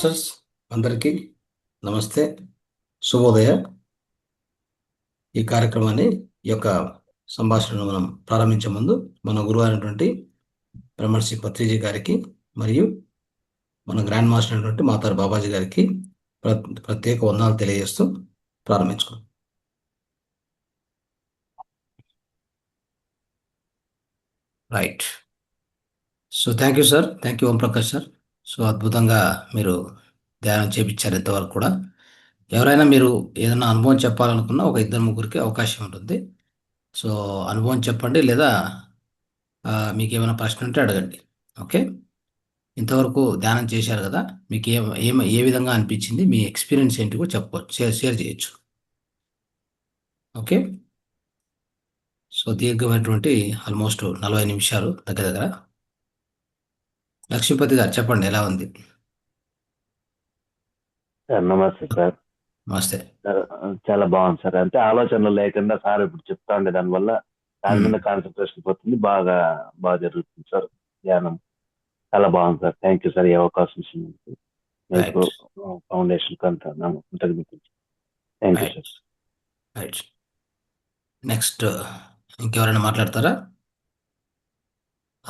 Masters అందరికీ నమస్తే, శుభోదయ. ఈ కార్యక్రమాన్ని ఈ యొక్క సంభాషణను మనం ప్రారంభించే ముందు మన గురువు అయినటువంటి బ్రహ్మర్షి పత్రిజీ గారికి మరియు మన గ్రాండ్ మాస్టర్ అయినటువంటి మాతారు బాబాజీ గారికి ప్రత్యేక వందనాలు తెలియజేస్తూ ప్రారంభించుకున్నాం. Right. So thank you sir, thank you Om Prakash sir. So అద్భుతంగా మీరు ధ్యానం చేపించారు ఇంతవరకు కూడా. ఎవరైనా మీరు ఏదైనా అనుభవం చెప్పాలనుకున్నా ఒక ఇద్దరు ముగ్గురికి అవకాశం ఉంటుంది. సో అనుభవం చెప్పండి, లేదా మీకు ఏమైనా ప్రశ్న ఉంటే అడగండి. ఓకే, ఇంతవరకు ధ్యానం చేశారు కదా, మీకు ఏ విధంగా అనిపించింది, మీ ఎక్స్పీరియన్స్ ఏంటి కూడా చెప్పుకోవచ్చు, షేర్ చేయొచ్చు. ఓకే, సో దీర్ఘమైనటువంటి ఆల్మోస్ట్ 40 నిమిషాలు దగ్గర దగ్గర. లక్ష్మీపతి గారు చెప్పండి, ఎలా ఉంది? సార్ నమస్తే సార్. నమస్తే సార్ చాలా బాగుంది సార్. అంటే ఆలోచనలు లేకుండా సార్ ఇప్పుడు చెప్తా ఉండే దానివల్ల దాని మీద కాన్సన్ట్రేషన్ పోతుంది. బాగా జరుగుతుంది సార్ ధ్యానం. చాలా బాగుంది సార్. థ్యాంక్ యూ సార్ ఈ అవకాశం ఇచ్చినందుకు. మీకు foundation thank you sir. Right. Next ఇంకెవరైనా మాట్లాడతారా?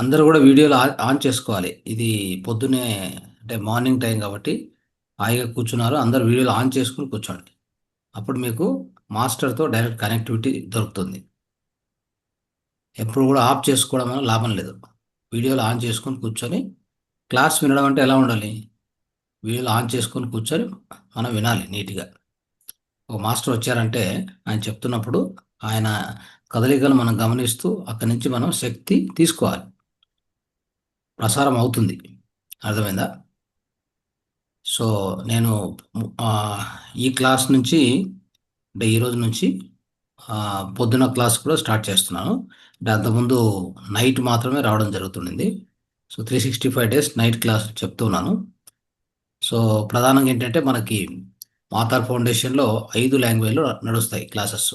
అందరూ కూడా వీడియోలు ఆన్ చేసుకోవాలి. ఇది పొద్దునే అంటే మార్నింగ్ టైం కాబట్టి హాయిగా కూర్చున్నారు. అందరూ వీడియోలు ఆన్ చేసుకుని కూర్చోండి. అప్పుడు మీకు మాస్టర్తో డైరెక్ట్ కనెక్టివిటీ దొరుకుతుంది. ఎప్పుడు కూడా ఆఫ్ చేసుకోవడం వల్ల లాభం లేదు. వీడియోలు ఆన్ చేసుకొని కూర్చొని క్లాస్ వినడం అంటే ఎలా ఉండాలి? వీడియోలు ఆన్ చేసుకొని కూర్చొని మనం వినాలి నీట్గా. ఒక మాస్టర్ వచ్చారంటే ఆయన చెప్తున్నప్పుడు ఆయన కదలికలు మనం గమనిస్తూ అక్కడి నుంచి మనం శక్తి తీసుకోవాలి. ప్రసారం అవుతుంది. అర్థమైందా? సో నేను ఈ క్లాస్ నుంచి అంటే ఈరోజు నుంచి పొద్దున క్లాస్ కూడా స్టార్ట్ చేస్తున్నాను. అంటే అంతకుముందు నైట్ మాత్రమే రావడం జరుగుతుండింది. సో 365 days నైట్ క్లాస్ చెప్తున్నాను. సో ప్రధానంగా ఏంటంటే మనకి మాతార్ ఫౌండేషన్లో 5 లాంగ్వేజ్లు నడుస్తాయి క్లాసెస్.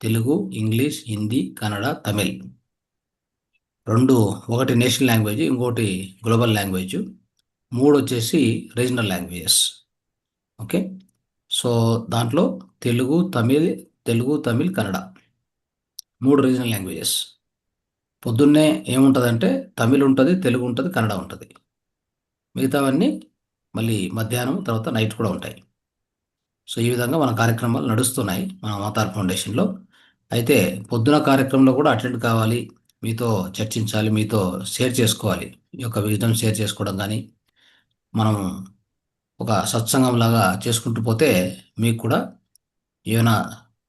తెలుగు, ఇంగ్లీష్, హిందీ, కన్నడ, తమిళ్. ఒకటి నేషనల్ లాంగ్వేజ్, ఇంకోటి గ్లోబల్ లాంగ్వేజ్, 3 వచ్చేసి రీజనల్ లాంగ్వేజెస్. ఓకే, సో దాంట్లో తెలుగు, తమిళ్, కన్నడ 3 రీజనల్ లాంగ్వేజెస్. పొద్దున్నే ఏముంటుందంటే తమిళ్ ఉంటుంది, తెలుగు ఉంటుంది, కన్నడ ఉంటుంది. మిగతావన్నీ మళ్ళీ మధ్యాహ్నం తర్వాత నైట్ కూడా ఉంటాయి. సో ఈ విధంగా మన కార్యక్రమాలు నడుస్తున్నాయి మన మాతార్ ఫౌండేషన్లో. అయితే పొద్దున కార్యక్రమంలో కూడా అటెండ్ కావాలి, మీతో చర్చించాలి, మీతో షేర్ చేసుకోవాలి. ఈ యొక్క విజయం షేర్ చేసుకోవడం కానీ మనం ఒక సత్సంగం లాగా చేసుకుంటూ పోతే మీకు కూడా ఏమైనా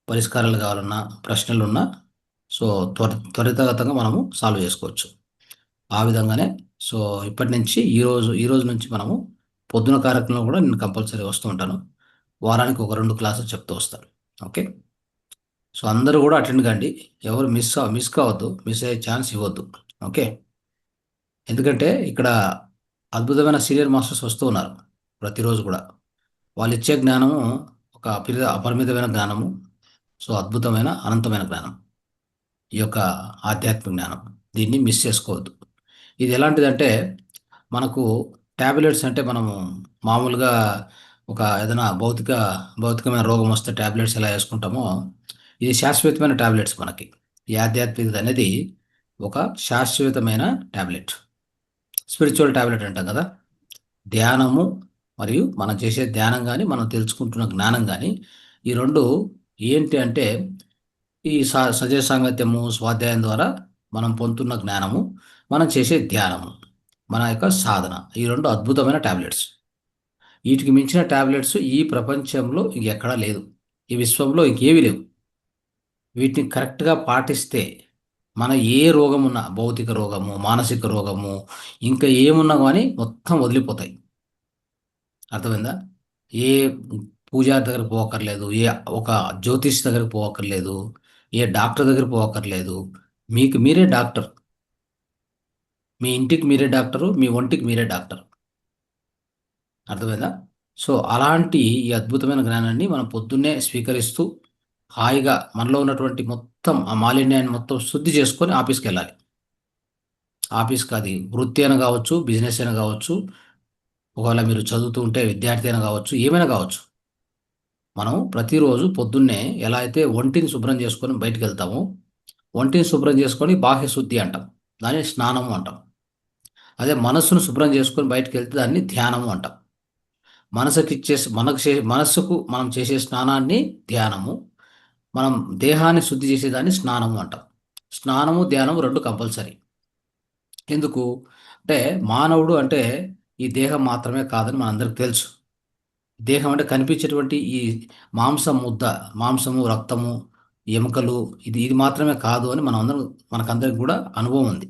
పరిష్కారాలు కావాలన్నా, ప్రశ్నలు ఉన్నా సో త్వరితగతంగా మనము సాల్వ్ చేసుకోవచ్చు. ఆ విధంగానే సో ఇప్పటి నుంచి ఈ రోజు నుంచి మనము పొద్దున కార్యక్రమంలో కూడా నేను కంపల్సరీ వస్తూ ఉంటాను. వారానికి 1-2 క్లాసులు చెప్తూ వస్తాను. ఓకే, సో అందరూ కూడా అటెండ్ కండి. ఎవరు మిస్ కావద్దు, మిస్ అయ్యే ఛాన్స్ ఇవ్వద్దు. ఓకే, ఎందుకంటే ఇక్కడ అద్భుతమైన సీనియర్ మాస్టర్స్ వస్తూ ఉన్నారు ప్రతిరోజు కూడా. వాళ్ళు ఇచ్చే జ్ఞానము ఒక అపరిమితమైన జ్ఞానము. సో అద్భుతమైన అనంతమైన జ్ఞానం, ఈ యొక్క ఆధ్యాత్మిక జ్ఞానం. దీన్ని మిస్ చేసుకోవద్దు. ఇది ఎలాంటిదంటే మనకు ట్యాబ్లెట్స్ అంటే మనము మామూలుగా ఒక ఏదైనా భౌతికమైన రోగం వస్తే ట్యాబ్లెట్స్ ఎలా వేసుకుంటామో, ఇది శాశ్వతమైన ట్యాబ్లెట్స్. మనకి ఈ ఆధ్యాత్మికత అనేది ఒక శాశ్వతమైన ట్యాబ్లెట్, స్పిరిచువల్ ట్యాబ్లెట్ అంటాం కదా. ధ్యానము మరియు మనం చేసే ధ్యానం కానీ మనం తెలుసుకుంటున్న జ్ఞానం కానీ ఈ రెండు ఏంటి అంటే ఈ సజయ సాంగత్యము, స్వాధ్యాయం ద్వారా మనం పొందుతున్న జ్ఞానము, మనం చేసే ధ్యానము, మన యొక్క సాధన, ఈ 2 అద్భుతమైన ట్యాబ్లెట్స్. వీటికి మించిన ట్యాబ్లెట్స్ ఈ ప్రపంచంలో ఇంకెక్కడా లేదు, ఈ విశ్వంలో ఇంకేవి లేవు. వీటిని కరెక్ట్గా పాటిస్తే మన ఏ రోగం ఉన్నా, భౌతిక రోగము, మానసిక రోగము, ఇంకా ఏమున్నా కానీ మొత్తం వదిలిపోతాయి. అర్థమైందా? ఏ పూజారి దగ్గరికి పోకర్లేదు, ఏ ఒక జ్యోతిష్ దగ్గరికి పోకర్లేదు, ఏ డాక్టర్ దగ్గర పోకర్లేదు. మీకు మీరే డాక్టర్. మీ ఇంటికి మీరే డాక్టరు, మీ ఒంటికి మీరే డాక్టర్. అర్థమైందా? సో అలాంటి ఈ అద్భుతమైన జ్ఞానాన్ని మనం పొద్దున్నే స్వీకరిస్తూ హాయిగా మనలో ఉన్నటువంటి మొత్తం ఆ మాలిన్యాన్ని మొత్తం శుద్ధి చేసుకొని ఆఫీస్కి వెళ్ళాలి. ఆఫీస్కి అది వృత్తి అయినా కావచ్చు, బిజినెస్ అయినా కావచ్చు, ఒకవేళ మీరు చదువుతూ ఉంటే విద్యార్థి అయినా కావచ్చు, ఏమైనా కావచ్చు. మనం ప్రతిరోజు పొద్దున్నే ఎలా అయితే ఒంటిని శుభ్రం చేసుకొని బయటికి వెళ్తామో, ఒంటిని శుభ్రం చేసుకొని బాహ్య శుద్ధి అంటాం. దాన్ని స్నానము అంటాం. అదే మనస్సును శుభ్రం చేసుకొని బయటికి వెళ్తే దాన్ని ధ్యానము అంటాం. మనస్సుకు మనం చేసే స్నానాన్ని ధ్యానము, మనం దేహాన్ని శుద్ధి చేసేదాన్ని స్నానము అంటాం. స్నానము ధ్యానము రెండు కంపల్సరీ. ఎందుకు అంటే మానవుడు అంటే ఈ దేహం మాత్రమే కాదని మనందరికి తెలుసు. దేహం అంటే కనిపించేటువంటి ఈ మాంసం ముద్ద, మాంసము, రక్తము, ఎముకలు, ఇది మాత్రమే కాదు అని మనం అందరం, మనకందరికి కూడా అనుభవం ఉంది.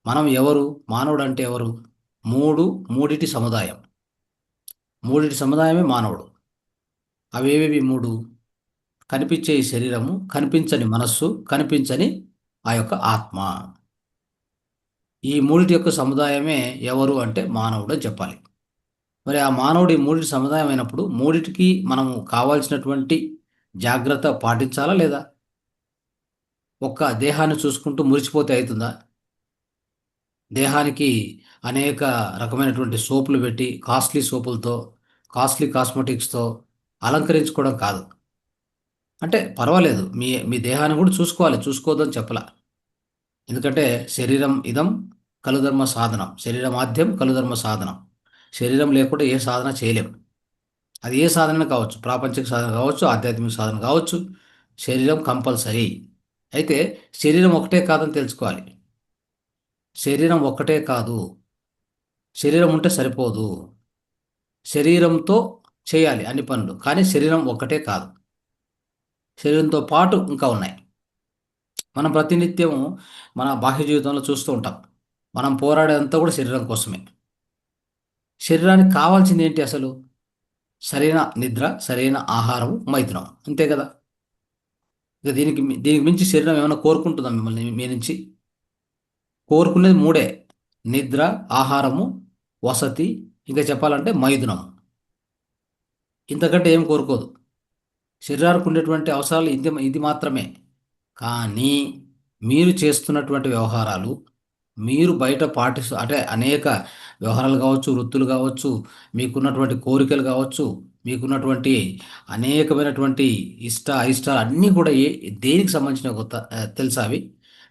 మనం ఎవరు? మానవుడు అంటే ఎవరు? మూడిటి సముదాయం. మూడిటి సముదాయమే మానవుడు. అవేవేవి మూడు? కనిపించే ఈ శరీరము, కనిపించని మనస్సు, కనిపించని ఆ యొక్క ఆత్మ. ఈ మూడిటి యొక్క సముదాయమే ఎవరు అంటే మానవుడు అని చెప్పాలి. మరి ఆ మానవుడు ఈ మూడిటి సముదాయం అయినప్పుడు మూడిటికి మనము కావాల్సినటువంటి జాగ్రత్త పాటించాలా లేదా? ఒక్క దేహాన్ని చూసుకుంటూ మురిసిపోతే అవుతుందా? దేహానికి అనేక రకమైనటువంటి సోపులు పెట్టి, కాస్ట్లీ సోపులతో, కాస్ట్లీ కాస్మెటిక్స్తో అలంకరించుకోవడం కాదు. అంటే పర్వాలేదు, మీ మీ దేహాన్ని కూడా చూసుకోవాలి, చూసుకోవద్దని చెప్పలా. ఎందుకంటే శరీరం ఇదం కలుధర్మ సాధనం, శరీరమాద్యం కలుధర్మ సాధనం. శరీరం లేకుండా ఏ సాధన చేయలేం. అది ఏ సాధన కావచ్చు, ప్రాపంచిక సాధన కావచ్చు, ఆధ్యాత్మిక సాధన కావచ్చు, శరీరం కంపల్సరీ. అయితే శరీరం ఒకటే కాదని తెలుసుకోవాలి. శరీరం ఒక్కటే కాదు, శరీరం ఉంటే సరిపోదు. శరీరంతో చేయాలి అన్ని పనులు, కానీ శరీరం ఒక్కటే కాదు, శరీరంతో పాటు ఇంకా ఉన్నాయి. మనం ప్రతినిత్యం మన బాహ్య జీవితంలో చూస్తూ ఉంటాం. మనం పోరాడేదంతా కూడా శరీరం కోసమే. శరీరానికి కావాల్సింది ఏంటి అసలు? సరైన నిద్ర, సరైన ఆహారం, మైథునం, అంతే కదా. ఇక దీనికి మించి శరీరం ఏమైనా కోరుకుంటుందా మిమ్మల్ని, మీ నుంచి? కోరుకునేది మూడే: నిద్ర, ఆహారము, వసతి, ఇంకా చెప్పాలంటే మైథునం. ఇంతకంటే ఏం కోరుకోదు. శరీరానికి ఉండేటువంటి అవసరాలు ఇది మాత్రమే. కానీ మీరు చేస్తున్నటువంటి వ్యవహారాలు, మీరు బయట అంటే అనేక వ్యవహారాలు కావచ్చు, వృత్తులు కావచ్చు, మీకున్నటువంటి కోరికలు కావచ్చు, మీకున్నటువంటి అనేకమైనటువంటి అయిష్టాలు అన్నీ కూడా దేనికి సంబంధించిన తెలుసా అవి?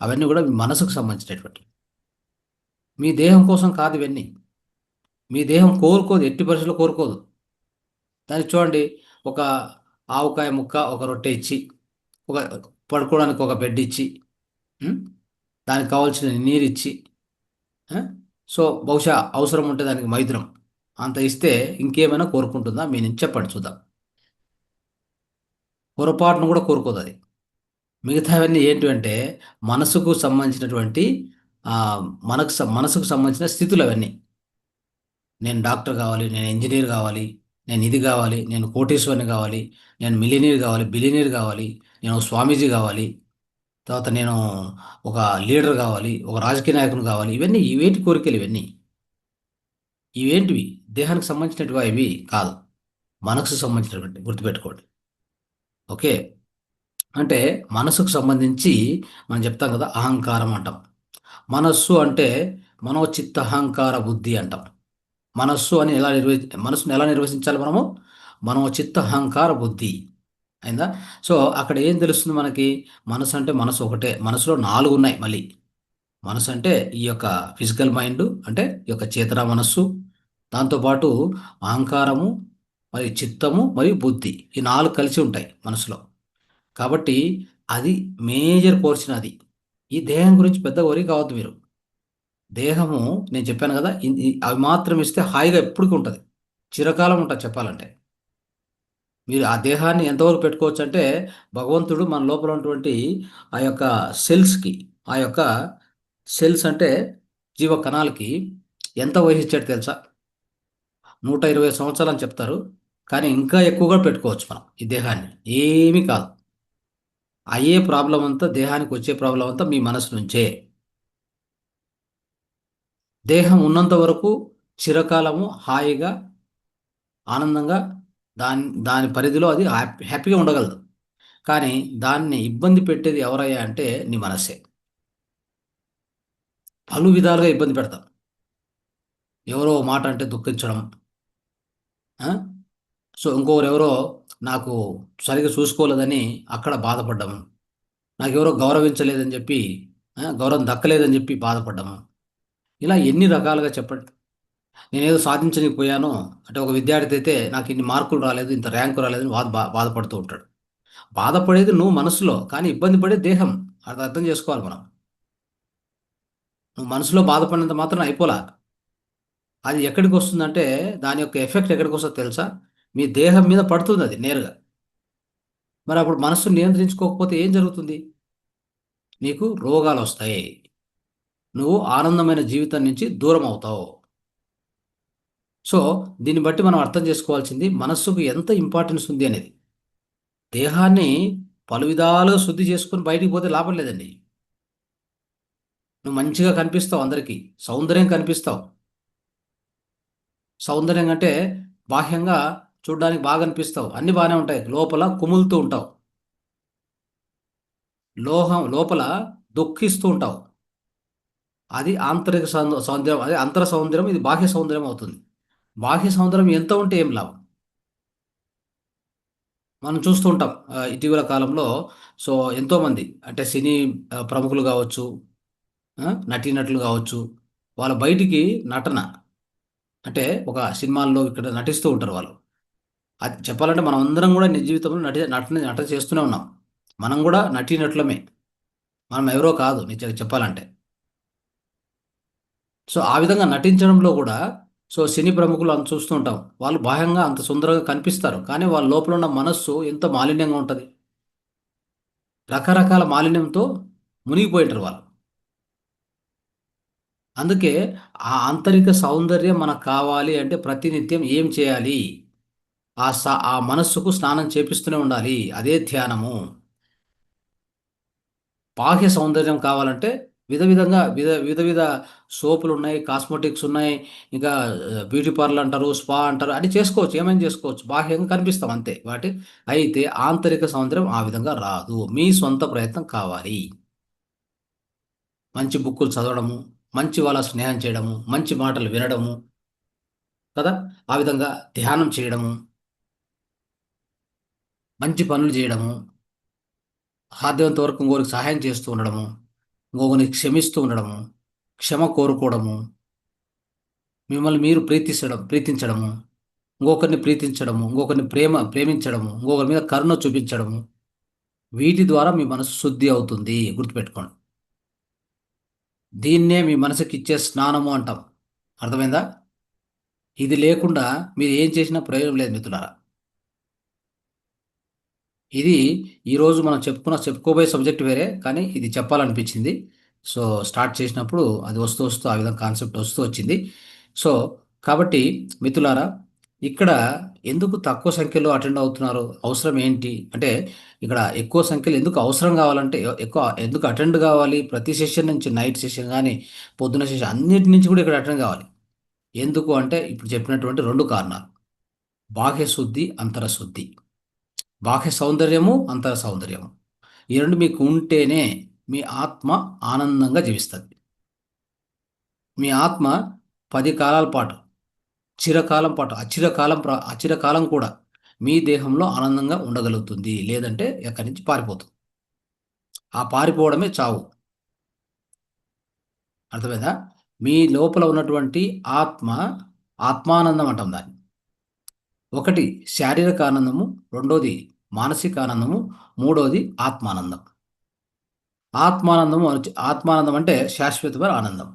అవన్నీ కూడా మీ మనసుకు సంబంధించినటువంటి. మీ దేహం కోసం కాదు ఇవన్నీ. మీ దేహం కోరుకోదు, ఎట్టి పరిస్థితుల్లో కోరుకోదు. దానికి చూడండి, ఒక ఆవకాయ ముక్క, ఒక రొట్టె ఇచ్చి, ఒక పడుకోవడానికి ఒక బెడ్ ఇచ్చి, ఉం? దానికి కావాల్సిన నీరు ఇచ్చి, ఆ? సో బహుశా అవసరం ఉంటే దానికి మైథునం అంత ఇస్తే ఇంకేమైనా కోరుకుంటుందా మీ నుంచి? చెప్పండి చూద్దాం. పొరపాటును కూడా కోరుకోదు అది. మిగతావన్నీ ఏంటి అంటే మనసుకు సంబంధించినటువంటి ఆ, మనసుకు సంబంధించిన స్థితులు అవన్నీ. నేను డాక్టర్ కావాలి, నేను ఇంజనీర్ కావాలి, నేను ఇది కావాలి, నేను కోటీశ్వరుని కావాలి, నేను మిలినీర్ కావాలి, బిలినీర్ కావాలి, నేను ఒక స్వామీజీ కావాలి, తర్వాత నేను ఒక లీడర్ కావాలి, ఒక రాజకీయ నాయకుని కావాలి. ఇవన్నీ ఇవేంటి కోరికలు? ఇవేంటివి? దేహానికి సంబంధించినట్టుగా ఇవి కాదు, మనసుకు సంబంధించినటువంటి, గుర్తుపెట్టుకోండి. ఓకే. అంటే మనసుకు సంబంధించి మనం చెప్తాం కదా, అహంకారం అంటాం. మనస్సు అంటే మనోచిత్త అహంకార బుద్ధి అంటాం. మనస్సును ఎలా నిర్వచించాలి మనము? మనోచిత్త అహంకార బుద్ధి. అయిందా? సో అక్కడ ఏం తెలుస్తుంది మనకి? మనసు అంటే మనసు ఒకటే. మనసులో నాలుగు ఉన్నాయి మళ్ళీ. మనసు అంటే ఈ యొక్క ఫిజికల్ మైండ్, అంటే ఈ యొక్క చేతన మనస్సు, దాంతోపాటు అహంకారము, మరి చిత్తము, మరియు బుద్ధి, ఈ నాలుగు కలిసి ఉంటాయి మనసులో. కాబట్టి అది మేజర్ పోర్షన్ అది. ఈ దేహం గురించి పెద్ద వరి కావద్దు మీరు. దేహము, నేను చెప్పాను కదా, అవి మాత్రం ఇస్తే హాయిగా ఎప్పటికీ ఉంటుంది, చిరకాలం ఉంటుంది చెప్పాలంటే. మీరు ఆ దేహాన్ని ఎంతవరకు పెట్టుకోవచ్చు అంటే, భగవంతుడు మన లోపల ఉన్నటువంటి ఆ యొక్క సెల్స్కి, ఆ యొక్క సెల్స్ అంటే జీవ కణాలకి ఎంత వహించాడు తెలుసా? 120 సంవత్సరాలు అని చెప్తారు. కానీ ఇంకా ఎక్కువగా పెట్టుకోవచ్చు మనం ఈ దేహాన్ని. ఏమీ కాదు. అయ్యే ప్రాబ్లం అంతా, దేహానికి వచ్చే ప్రాబ్లం అంతా మీ మనసు నుంచే. దేహం ఉన్నంత వరకు చిరకాలము హాయిగా, ఆనందంగా, దాని దాని పరిధిలో అది హ్యాపీగా ఉండగలదు. కానీ దాన్ని ఇబ్బంది పెట్టేది ఎవరయ్యా అంటే నీ మనస్సే. పలు విధాలుగా ఇబ్బంది పెడతాం. ఎవరో ఓ మాట అంటే దుఃఖించడం. ఆ? సో ఇంకొకరు ఎవరో నాకు సరిగ్గా చూసుకోలేదని అక్కడ బాధపడ్డము. నాకెవరో గౌరవించలేదని చెప్పి, గౌరవం దక్కలేదని చెప్పి బాధపడ్డము. ఇలా ఎన్ని రకాలుగా చెప్పండి. నేనేదో సాధించలేకపోయాను అంటే, ఒక విద్యార్థి అయితే నాకు ఇన్ని మార్కులు రాలేదు, ఇంత ర్యాంకు రాలేదని బాధపడుతూ ఉంటాడు. బాధపడేది నువ్వు మనసులో, కానీ ఇబ్బంది పడేది దేహం. అది అర్థం చేసుకోవాలి మనం. నువ్వు మనసులో బాధపడినంత మాత్రం అయిపోలా. అది ఎక్కడికి వస్తుందంటే, దాని యొక్క ఎఫెక్ట్ ఎక్కడికి వస్తుందో తెలుసా? మీ దేహం మీద పడుతుంది అది నేరుగా. మరి అప్పుడు మనస్సును నియంత్రించుకోకపోతే ఏం జరుగుతుంది? నీకు రోగాలు వస్తాయి. నువ్వు ఆనందమైన జీవితం నుంచి దూరం అవుతావు. సో దీన్ని బట్టి మనం అర్థం చేసుకోవాల్సింది మనస్సుకు ఎంత ఇంపార్టెన్స్ ఉంది అనేది. దేహాన్ని పలు విధాలుగా శుద్ధి చేసుకుని బయటికి పోతే లాభం లేదండి. నువ్వు మంచిగా కనిపిస్తావు, అందరికీ సౌందర్యం కనిపిస్తావు. సౌందర్యం అంటే బాహ్యంగా చూడడానికి బాగా అనిపిస్తావు, అన్ని బాగానే ఉంటాయి, లోపల కుములుతూ ఉంటావు. లోపల దుఃఖిస్తూ ఉంటావు. అది ఆంతరిక సౌందర్యం, అదే అంతర సౌందర్యం. ఇది బాహ్య సౌందర్యం అవుతుంది. బాహ్య సౌందర్యం ఎంత ఉంటే ఏం లాభం? మనం చూస్తూ ఉంటాం ఇటీవల కాలంలో. సో ఎంతోమంది అంటే సినీ ప్రముఖులు కావచ్చు, నటీనటులు కావచ్చు, వాళ్ళ బయటికి నటన అంటే ఒక సినిమాల్లో ఇక్కడ నటిస్తూ ఉంటారు వాళ్ళు. అది చెప్పాలంటే మనం అందరం కూడా నిజ జీవితంలో నటన చేస్తూనే ఉన్నాం. మనం కూడా నటీనటులమే. మనం ఎవరో కాదు నిజంగా చెప్పాలంటే. సో ఆ విధంగా నటించడంలో కూడా, సో సినీ ప్రముఖులు అంత చూస్తూ ఉంటాం. వాళ్ళు బాహ్యంగా అంత సుందరంగా కనిపిస్తారు, కానీ వాళ్ళ లోపల ఉన్న మనస్సు ఎంత మాలిన్యంగా ఉంటుంది. రకరకాల మాలిన్యంతో మునిగిపోయింటారు వాళ్ళు. అందుకే ఆ ఆంతరిక సౌందర్యం మనకు కావాలి అంటే ప్రతినిత్యం ఏం చేయాలి? ఆ మనస్సుకు స్నానం చేపిస్తూనే ఉండాలి. అదే ధ్యానము. బాహ్య సౌందర్యం కావాలంటే విధ సోపులు ఉన్నాయి, కాస్మెటిక్స్ ఉన్నాయి, ఇంకా బ్యూటీ పార్లర్ అంటారు, స్పా అంటారు, అది చేసుకోవచ్చు, ఏమైనా చేసుకోవచ్చు, బాహ్యంగా కనిపిస్తాం అంతే అయితే ఆంతరిక సౌందర్యం ఆ విధంగా రాదు. మీ సొంత ప్రయత్నం కావాలి. మంచి బుక్కులు చదవడము, మంచి వాళ్ళ స్నేహం చేయడము, మంచి మాటలు వినడము, కదా, ఆ విధంగా ధ్యానం చేయడము, మంచి పనులు చేయడము, సాధ్యమైనంత వరకు ఇంకొకరికి సహాయం చేస్తూ ఉండడము, ఇంకొకరిని క్షమిస్తూ ఉండడము, క్షమ కోరుకోవడము, మిమ్మల్ని మీరు ప్రీతించడము, ఇంకొకరిని ప్రీతించడము, ఇంకొకరిని ప్రేమించడము, ఇంకొకరి మీద కరుణ చూపించడము, వీటి ద్వారా మీ మనసు శుద్ధి అవుతుంది. గుర్తుపెట్టుకోండి. దీన్నే మీ మనసుకి ఇచ్చే స్నానము అంటాం. అర్థమైందా? ఇది లేకుండా మీరు ఏం చేసినా ప్రయోజనం లేదు మిత్రులారా. ఇది ఈరోజు మనం చెప్పుకోబోయే సబ్జెక్ట్ వేరే, కానీ ఇది చెప్పాలనిపించింది. సో స్టార్ట్ చేసినప్పుడు అది వస్తూ వస్తూ ఆ విధంగా కాన్సెప్ట్ వస్తూ వచ్చింది. సో కాబట్టి మిత్రులారా, ఇక్కడ ఎందుకు తక్కువ సంఖ్యలో అటెండ్ అవుతున్నారు? అవసరం ఏంటి అంటే, ఇక్కడ ఎక్కువ సంఖ్యలో ఎందుకు అవసరం కావాలంటే, ఎక్కువ ఎందుకు అటెండ్ కావాలి? ప్రతి సెషన్ నుంచి, నైట్ సెషన్ కానీ పొద్దున సెషన్, అన్నిటి నుంచి కూడా ఇక్కడ అటెండ్ కావాలి. ఎందుకు అంటే ఇప్పుడు చెప్పినటువంటి రెండు కారణాలు: బాహ్య శుద్ధి, అంతర శుద్ధి. బాహ్య సౌందర్యము, అంతర సౌందర్యము, ఈ రెండు మీకు ఉంటేనే మీ ఆత్మ ఆనందంగా జీవిస్తుంది. మీ ఆత్మ 10 కాలాల పాటు, చిరకాలం పాటు, అచిరకాలం కూడా మీ దేహంలో ఆనందంగా ఉండగలుగుతుంది. లేదంటే ఎక్కడి నుంచి పారిపోతుంది. ఆ పారిపోవడమే చావు. అర్థమైందా? మీ లోపల ఉన్నటువంటి ఆత్మ, ఆత్మానందం అంటాం దాన్ని. ఒకటి శారీరక ఆనందము, రెండోది మానసిక ఆనందము, మూడోది ఆత్మానందం. ఆత్మానందం అంటే శాశ్వతమైన ఆనందం.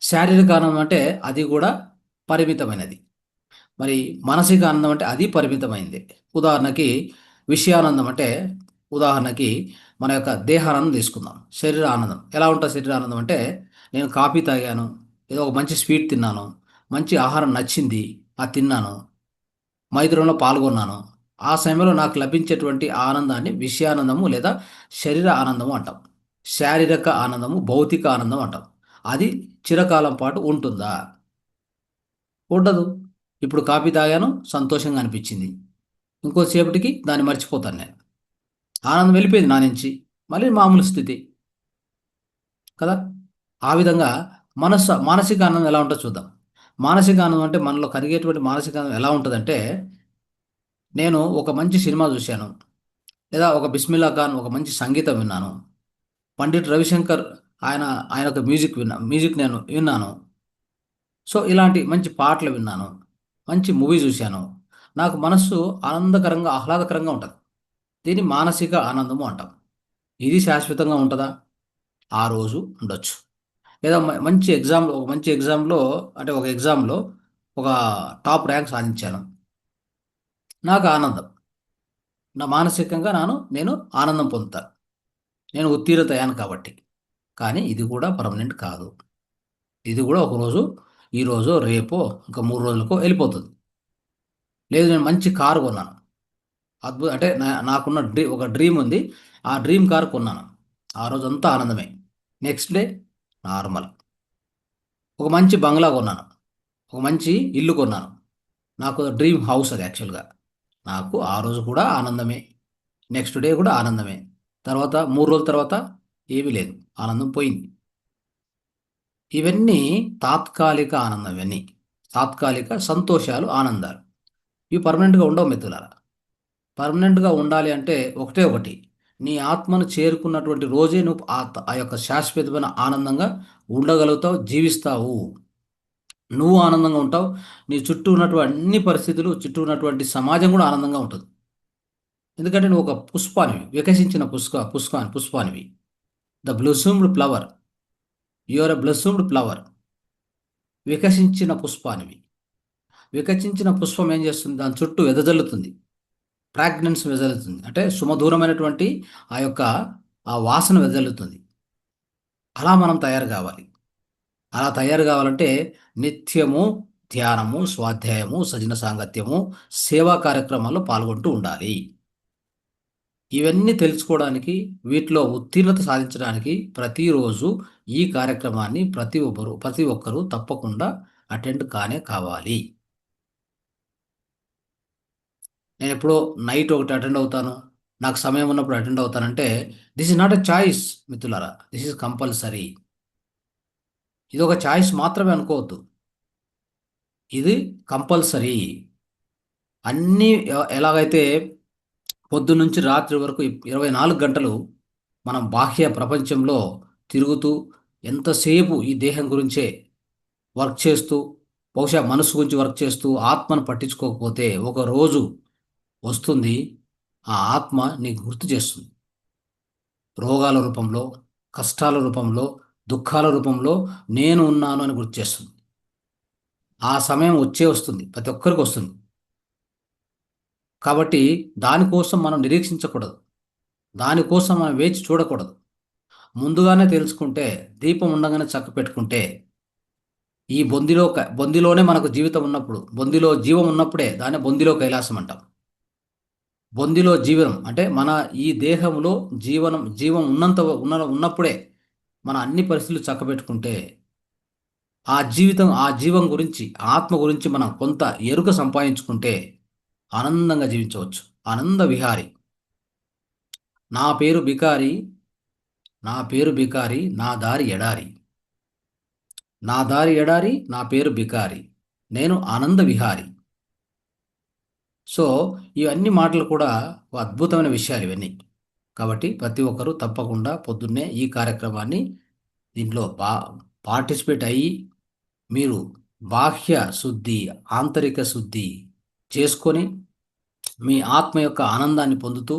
శారీరక ఆనందం అంటే అది కూడా పరిమితమైనది. మరి మానసిక ఆనందం అంటే అది పరిమితమైంది. ఉదాహరణకి విషయానందం అంటే, ఉదాహరణకి మన యొక్క దేహానందం తీసుకుందాం. శరీర ఆనందం ఎలా ఉంటుంది? శరీర ఆనందం అంటే, నేను కాఫీ తాగాను, ఏదో ఒక మంచి స్వీట్ తిన్నాను, మంచి ఆహారం నచ్చింది, అది తిన్నాను, మైత్రంలో పాల్గొన్నాను, ఆ సమయంలో నాకు లభించేటువంటి ఆనందాన్ని విషయానందము లేదా శరీర ఆనందము అంటాం. శారీరక ఆనందము, భౌతిక ఆనందం అంటాం. అది చిరకాలం పాటు ఉంటుందా? ఉండదు. ఇప్పుడు కాఫీ తాగాను, సంతోషంగా అనిపించింది, ఇంకోసేపటికి దాన్ని మర్చిపోతాను నేను. ఆనందం వెళ్ళిపోయింది నా నుంచి, మళ్ళీ మామూలు స్థితి, కదా. ఆ విధంగా మానసిక ఆనందం ఎలా ఉంటుందో చూద్దాం. మానసిక ఆనందం అంటే మనలో కలిగేటువంటి మానసిక ఆనందం ఎలా ఉంటుందంటే, నేను ఒక మంచి సినిమా చూశాను, లేదా ఒక బిస్మిల్లా ఖాన్ ఒక మంచి సంగీతం విన్నాను, పండిట్ రవిశంకర్ ఆయన ఆయన ఒక మ్యూజిక్ నేను విన్నాను. సో ఇలాంటి మంచి పాటలు విన్నాను, మంచి మూవీ చూశాను, నాకు మనస్సు ఆనందకరంగా ఆహ్లాదకరంగా ఉంటుంది. దీన్ని మానసిక ఆనందము అంటాం. ఇది శాశ్వతంగా ఉంటుందా? ఆ రోజు ఉండొచ్చు. లేదా మంచి ఎగ్జామ్లో, అంటే ఒక ఎగ్జామ్లో ఒక టాప్ ర్యాంక్ సాధించాను, నాకు ఆనందం. నా మానసికంగా నేను ఆనందం పొందుతాను, నేను ఉత్తీర్ణత అయ్యాను కాబట్టి. కానీ ఇది కూడా పర్మనెంట్ కాదు. ఇది కూడా ఒకరోజు, ఈరోజు రేపో ఇంకా 3 రోజులకో వెళ్ళిపోతుంది. లేదు, నేను మంచి కారు కొన్నాను, అంటే నాకున్న ఒక డ్రీమ్ ఉంది, ఆ డ్రీమ్ కార్ కొన్నాను, ఆ రోజు అంతా ఆనందమే. Next day normal. ఒక మంచి బంగ్లా కొన్నాను, ఒక మంచి ఇల్లు కొన్నాను, నాకు డ్రీమ్ హౌస్ అది యాక్చువల్గా, నాకు ఆ రోజు కూడా ఆనందమే. నెక్స్ట్ డే కూడా ఆనందమే. తర్వాత 3 రోజుల తర్వాత ఏమీ లేదు, ఆనందం పోయింది. ఇవన్నీ తాత్కాలిక ఆనందం, ఇవన్నీ తాత్కాలిక సంతోషాలు, ఆనందాలు. ఇవి పర్మనెంట్గా ఉండవు మిత్రులారా. పర్మనెంట్గా ఉండాలి అంటే ఒకటే ఒకటి, నీ ఆత్మను చేరుకున్నటువంటి రోజే నువ్వు ఆ యొక్క శాశ్వతమైన ఆనందంగా ఉండగలుగుతావు, జీవిస్తావు. నువ్వు ఆనందంగా ఉంటావు, నీ చుట్టూ ఉన్నటువంటి అన్ని పరిస్థితులు, చుట్టూ ఉన్నటువంటి సమాజం కూడా ఆనందంగా ఉంటుంది. ఎందుకంటే నువ్వు ఒక పుష్పానివి, వికసించిన పుష్పానివి. The blossomed flower. You are a blossomed flower. వికసించిన పుష్పానివి. వికసించిన పుష్పం ఏం చేస్తుంది? దాని చుట్టూ వెదజల్లుతుంది, ఫ్రాగ్రెన్స్ వెదజల్లుతుంది, అంటే సుమధురమైనటువంటి ఆ యొక్క ఆ వాసన వెదజల్లుతుంది. అలా మనం తయారు కావాలి. అలా తయారు కావాలంటే నిత్యము ధ్యానము, స్వాధ్యాయము, సజన సాంగత్యము, సేవా కార్యక్రమాల్లో పాల్గొంటూ ఉండాలి. ఇవన్నీ తెలుసుకోవడానికి, వీటిలో ఉత్తీర్ణత సాధించడానికి ప్రతిరోజు ఈ కార్యక్రమాన్ని ప్రతి ఒక్కరూ తప్పకుండా అటెండ్ కావాలి. నేను ఎప్పుడో నైట్ ఒకటి అటెండ్ అవుతాను, నాకు సమయం ఉన్నప్పుడు అటెండ్ అవుతానంటే, this is not a choice మిత్రులారా, దిస్ ఇస్ కంపల్సరీ. ఇది ఒక చాయిస్ మాత్రమే అనుకోవద్దు, ఇది కంపల్సరీ. అన్నీ ఎలాగైతే పొద్దున్నుంచి రాత్రి వరకు 24 గంటలు మనం బాహ్య ప్రపంచంలో తిరుగుతూ, ఎంతసేపు ఈ దేహం గురించే వర్క్ చేస్తూ, బహుశా మనసు గురించి వర్క్ చేస్తూ ఆత్మను పట్టించుకోకపోతే ఒక రోజు వస్తుంది, ఆ ఆత్మ నీకు గుర్తు చేస్తుంది. రోగాల రూపంలో, కష్టాల రూపంలో, దుఃఖాల రూపంలో నేను ఉన్నాను అని గుర్తు చేస్తుంది. ఆ సమయం వస్తుంది, ప్రతి ఒక్కరికి వస్తుంది. కాబట్టి దానికోసం మనం నిరీక్షించకూడదు, దానికోసం మనం వేచి చూడకూడదు. ముందుగానే తెలుసుకుంటే, దీపం ఉండగానే చక్క పెట్టుకుంటే, ఈ బొందిలోనే మనకు జీవితం ఉన్నప్పుడు, బొందిలో జీవం ఉన్నప్పుడే దాన్ని బొందిలో కైలాసం అంటాం. బొందిలో జీవనం అంటే మన ఈ దేహంలో జీవం ఉన్నప్పుడే మన అన్ని పరిస్థితులు చక్కబెట్టుకుంటే, ఆ జీవం గురించి, ఆత్మ గురించి మనం కొంత ఎరుక సంపాదించుకుంటే ఆనందంగా జీవించవచ్చు. ఆనంద విహారి. నా పేరు బికారి, నా పేరు బికారి, నా దారి ఎడారి. నా దారి ఎడారి, నా పేరు బికారి, నేను ఆనంద విహారి. సో ఇవన్నీ మాటలు కూడా ఒక అద్భుతమైన విషయాలు ఇవన్నీ. కాబట్టి ప్రతి ఒక్కరూ తప్పకుండా పొద్దున్నే ఈ కార్యక్రమాన్ని దీంట్లో పార్టిసిపేట్ అయ్యి, మీరు బాహ్య శుద్ధి, ఆంతరిక శుద్ధి చేసుకొని, మీ ఆత్మ యొక్క ఆనందాన్ని పొందుతూ,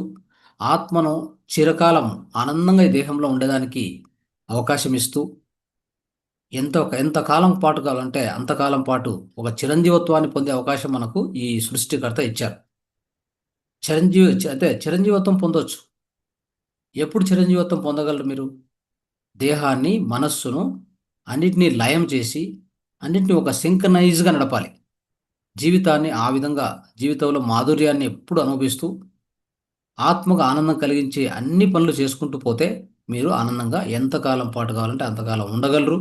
ఆత్మను చిరకాలం ఆనందంగా ఈ దేహంలో ఉండడానికి అవకాశం ఇస్తూ, ఎంత కాలం పాటు కావాలంటే అంతకాలం పాటు ఒక చిరంజీవత్వాన్ని పొందే అవకాశం మనకు ఈ సృష్టికర్త ఇచ్చారు. చిరంజీవత్వం పొందొచ్చు. ఎప్పుడు చిరంజీవత్వం పొందగలరు మీరు? దేహాన్ని, మనస్సును అన్నిటినీ లయం చేసి, అన్నిటినీ ఒక సింక్రనైజ్గా నడపాలి. జీవితాన్ని ఆ విధంగా, జీవితంలో మాధుర్యాన్ని ఎప్పుడు అనుభవిస్తూ, ఆత్మకు ఆనందం కలిగించే అన్ని పనులు చేసుకుంటూ పోతే, మీరు ఆనందంగా ఎంతకాలం పాటు కావాలంటే అంతకాలం ఉండగలరు.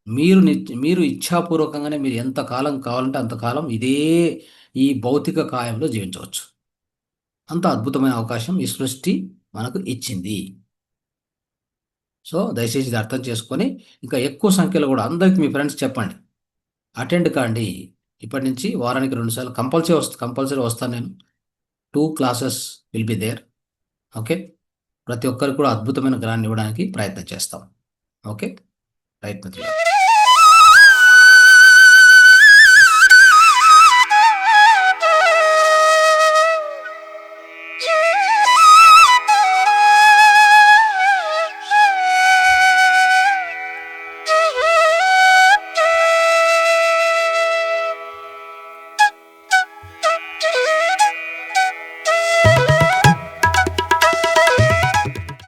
మీరు ఇచ్ఛాపూర్వకంగానే మీరు ఎంతకాలం కావాలంటే అంతకాలం ఈ భౌతిక కాయంలో జీవించవచ్చు. అంత అద్భుతమైన అవకాశం ఈ సృష్టి మనకు ఇచ్చింది. సో దయచేసి ఇది అర్థం చేసుకొని ఇంకా ఎక్కువ సంఖ్యలో కూడా అందరికి మీ ఫ్రెండ్స్ చెప్పండి, అటెండ్ కాండి. ఇప్పటి నుంచి వారానికి 2 సార్లు కంపల్సరీ వస్తాను నేను. 2 classes will be there. Okay, ప్రతి ఒక్కరికి కూడా అద్భుతమైన జ్ఞానాన్ని ఇవ్వడానికి ప్రయత్నం చేస్తాం. ఓకే, రైట్ మిత్రులు.